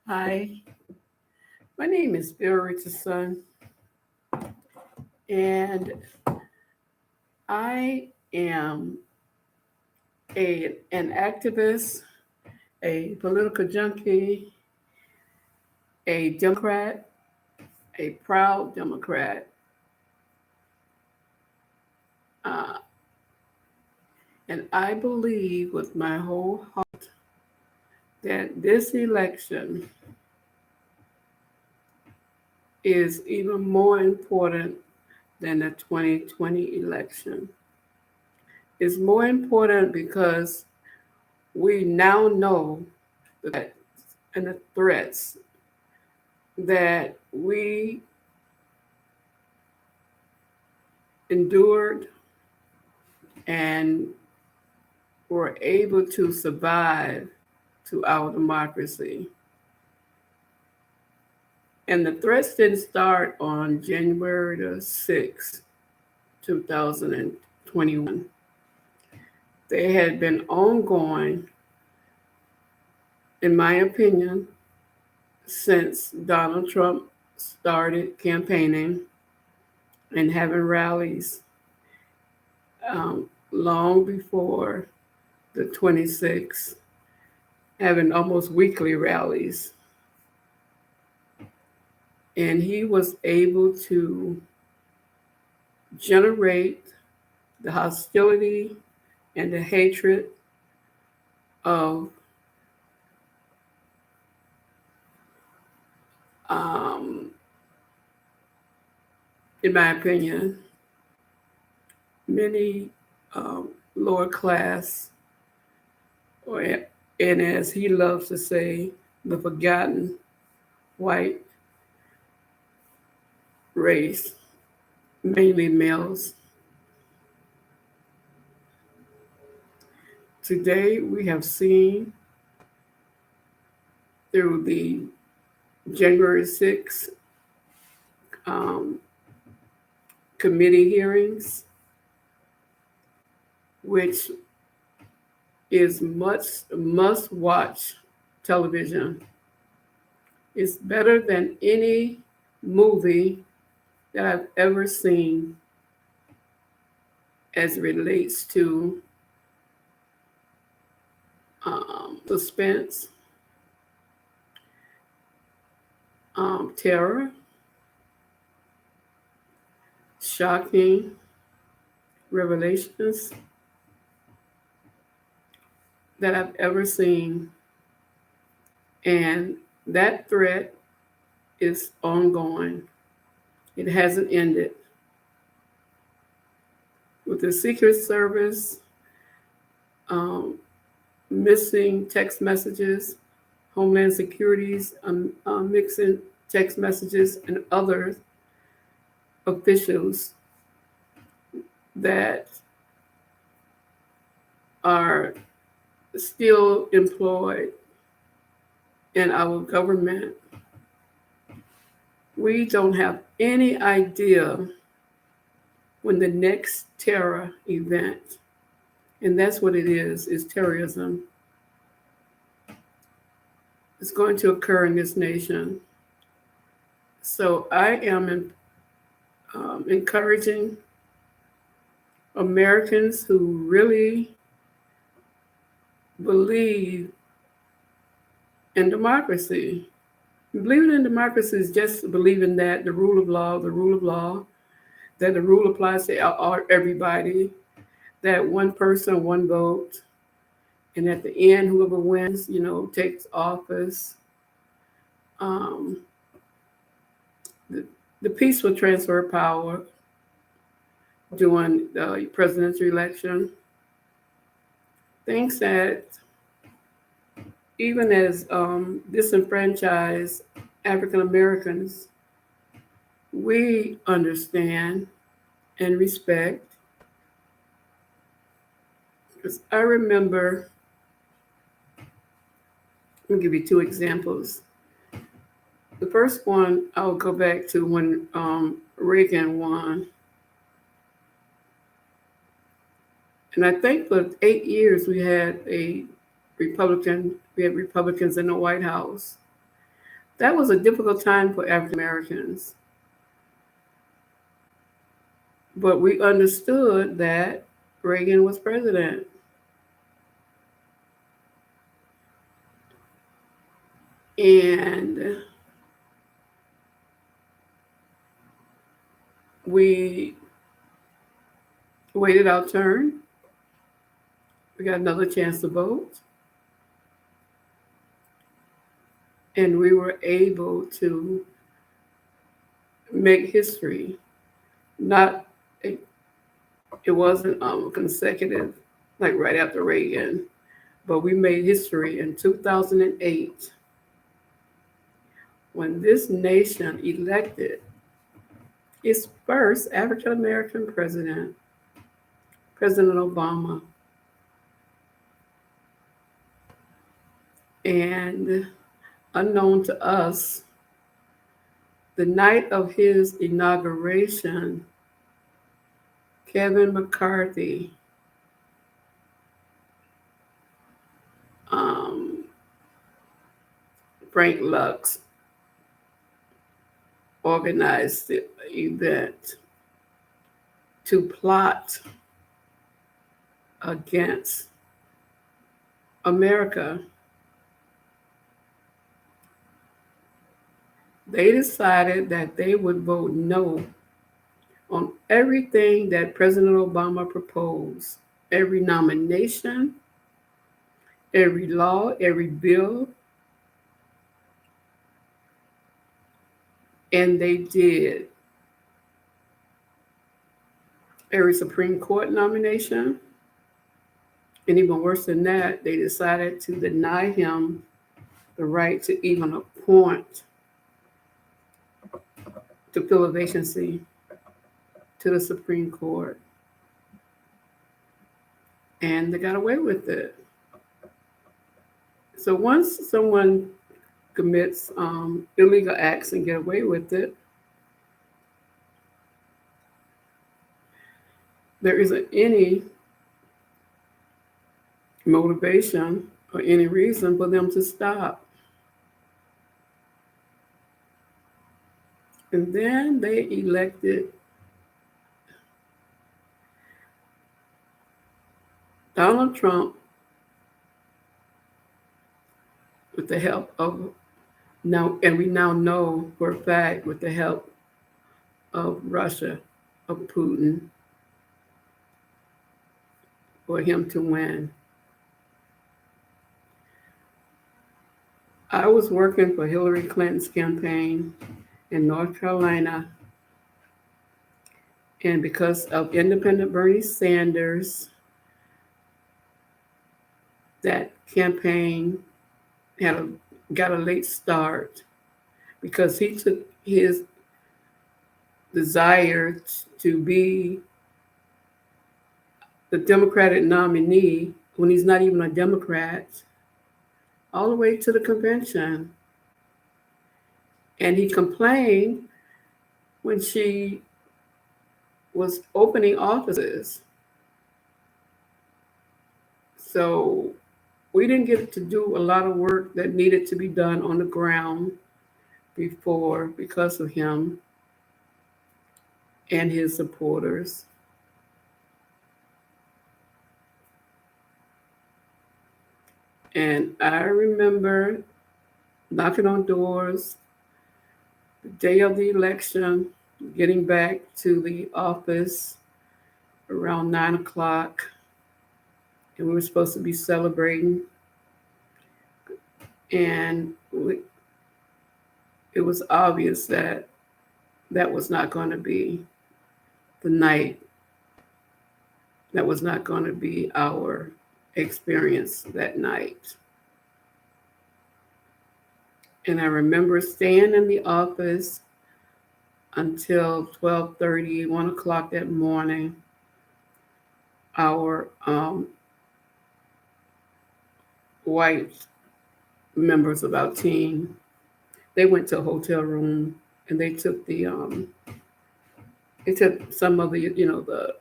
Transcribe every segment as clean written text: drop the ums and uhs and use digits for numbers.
Hi, my name is Bill Richardson, and I am an activist, a political junkie, a Democrat, a proud Democrat, uh, and I believe with my whole heart that this election is even more important than the 2020 election. It's more important because we now know that and the threats that we endured and were able to survive to our democracy. And the threats didn't start on January the 6th, 2021. They had been ongoing, in my opinion, since Donald Trump started campaigning and having rallies long before the 26th, having almost weekly rallies. And he was able to generate the hostility and the hatred of um, in my opinion, many lower class, or and as he loves to say, the forgotten white race, mainly males. Today, we have seen through the January 6th um, committee hearings, which is must watch television. It's better than any movie that I've ever seen as it relates to suspense, terror, shocking revelations that I've ever seen. And that threat is ongoing. It hasn't ended. With the Secret Service missing text messages, Homeland Security's mixing text messages, and other officials that are still employed in our government. We don't have any idea when the next terror event, and that's what it is terrorism, is going to occur in this nation. So I am encouraging Americans who really believe in democracy. Believing in democracy is just believing that the rule of law, that the rule applies to everybody, that one person, one vote, and at the end, whoever wins, takes office. Um, the peaceful transfer of power during the presidential election. Things that even as disenfranchised African Americans, we understand and respect. Because I remember, I'll give you two examples. The first one, I'll go back to when Reagan won. And I think for 8 years we had Republicans in the White House. That was a difficult time for African Americans. But we understood that Reagan was president. And we waited our turn. We got another chance to vote. And we were able to make history. Not, it wasn't consecutive, like right after Reagan, but we made history in 2008 when this nation elected its first African American president, President Obama. And unknown to us, the night of his inauguration, Kevin McCarthy um, Frank Lux organized the event to plot against America. They decided that they would vote no on everything that President Obama proposed, every nomination, every law, every bill, and they did. Every Supreme Court nomination, and even worse than that, they decided to deny him the right to even appoint to fill a vacancy to the Supreme Court. And they got away with it. So once someone commits illegal acts and get away with it, there isn't any motivation or any reason for them to stop. And then they elected Donald Trump with the help of now, and we now know for a fact with the help of Russia, of Putin, for him to win. I was working for Hillary Clinton's campaign in North Carolina, and because of independent Bernie Sanders, that campaign got a late start because he took his desire to be the Democratic nominee when he's not even a Democrat all the way to the convention. And he complained when she was opening offices. So we didn't get to do a lot of work that needed to be done on the ground before because of him and his supporters. And I remember knocking on doors the day of the election, getting back to the office around 9 o'clock, and we were supposed to be celebrating. And it was obvious that that was not going to be the night. That was not going to be our experience that night. And I remember staying in the office until 12:30, 1 o'clock that morning. Our white members of our team, they went to a hotel room and they took some of the,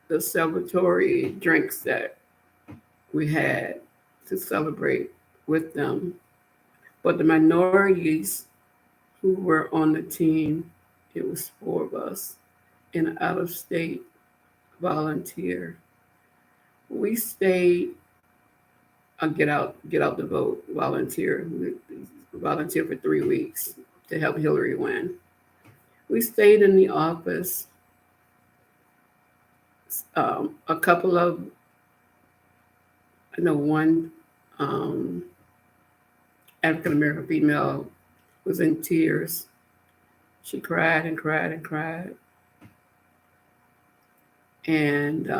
the celebratory drinks that we had to celebrate with them. But the minorities who were on the team, it was four of us, and an out of state volunteer. We stayed get out the vote volunteer. Volunteer for 3 weeks to help Hillary win. We stayed in the office. A couple of, I know one um, African American female was in tears. She cried and cried and cried. And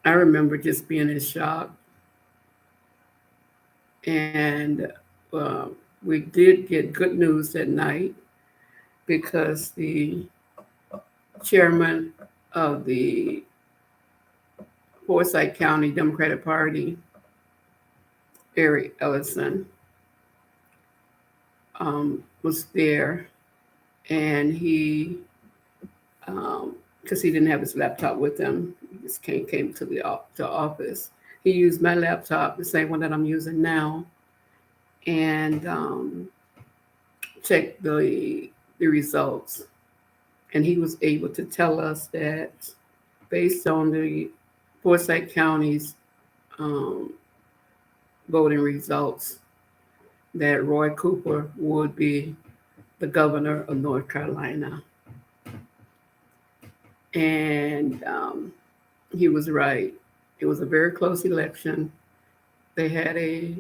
I remember just being in shock. And uh, we did get good news that night because the chairman of the Forsyth County Democratic Party, Eric Ellison, was there, and he, because he didn't have his laptop with him, he just came to the office. He used my laptop, the same one that I'm using now, and checked the results. And he was able to tell us that based on the Forsyth County's um, voting results, that Roy Cooper would be the governor of North Carolina. And he was right. It was a very close election. They had a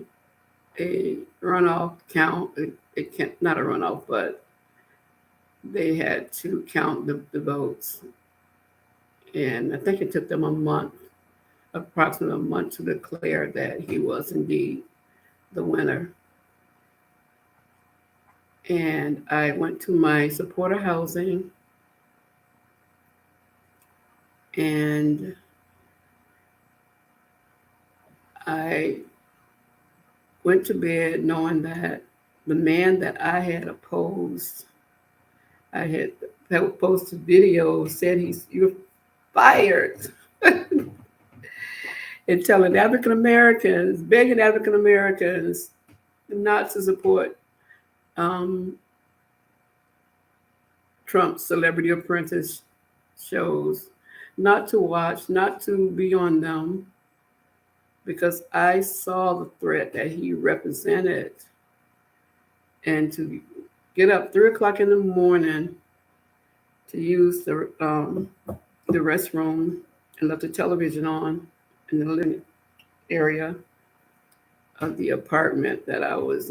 runoff count. It can't, not a runoff, but they had to count the votes. And I think it took them approximately a month to declare that he was indeed the winner. And I went to my supporter housing, and I went to bed knowing that the man that I had opposed, I had posted videos, said you're fired. And telling African Americans, begging African Americans not to support um, Trump's Celebrity Apprentice shows, not to watch, not to be on them, because I saw the threat that he represented. And to get up 3 o'clock in the morning to use the restroom and left the television on in the living area of the apartment that I was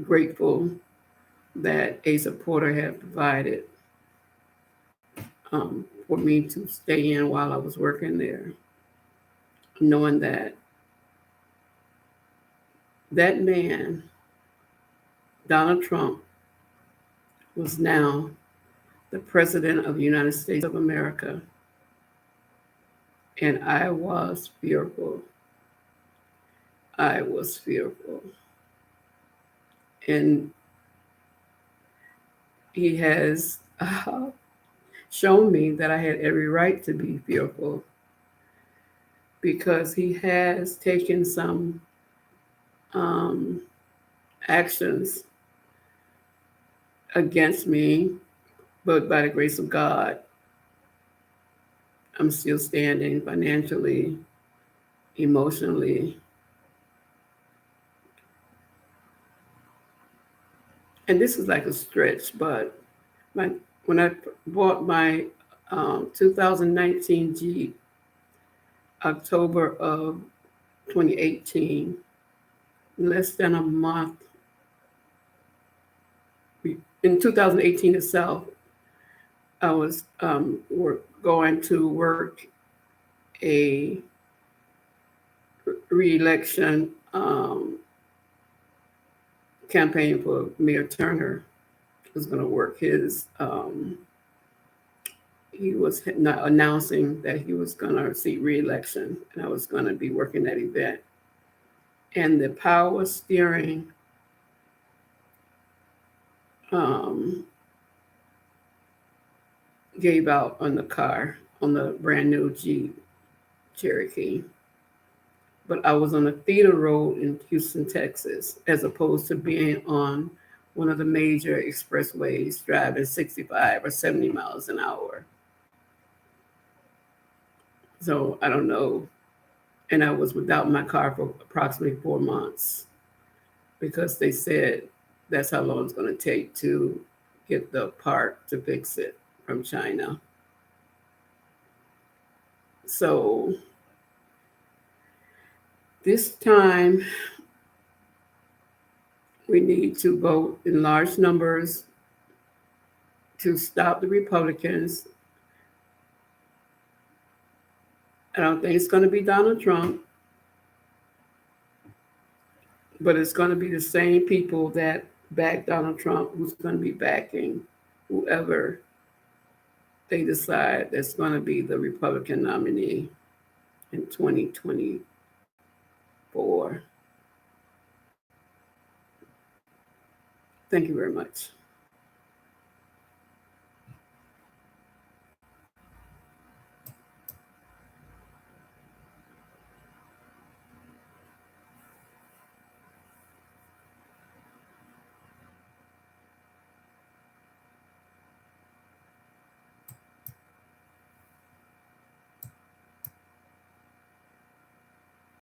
grateful that a supporter had provided for me to stay in while I was working there, knowing that that man, Donald Trump, was now the President of the United States of America. And I was fearful. I was fearful. And he has shown me that I had every right to be fearful, because he has taken some actions against me, but by the grace of God, I'm still standing financially, emotionally. And this is like a stretch, but when I bought my 2019 Jeep, October of 2018, less than a month, in 2018 itself, I was going to work a re-election campaign for Mayor Turner. I was going to work his. He was not announcing that he was going to seek re-election, and I was going to be working that event. And the power steering gave out on the car, on the brand new Jeep. Cherokee. But I was on a theater road in Houston, Texas, as opposed to being on one of the major expressways driving 65 or 70 miles an hour. So I don't know. And I was without my car for approximately 4 months because they said that's how long it's going to take to get the part to fix it from China. So this time we need to vote in large numbers to stop the Republicans. I don't think it's going to be Donald Trump, but it's going to be the same people that back Donald Trump who's going to be backing whoever they decide that's going to be the Republican nominee in 2024. Thank you very much.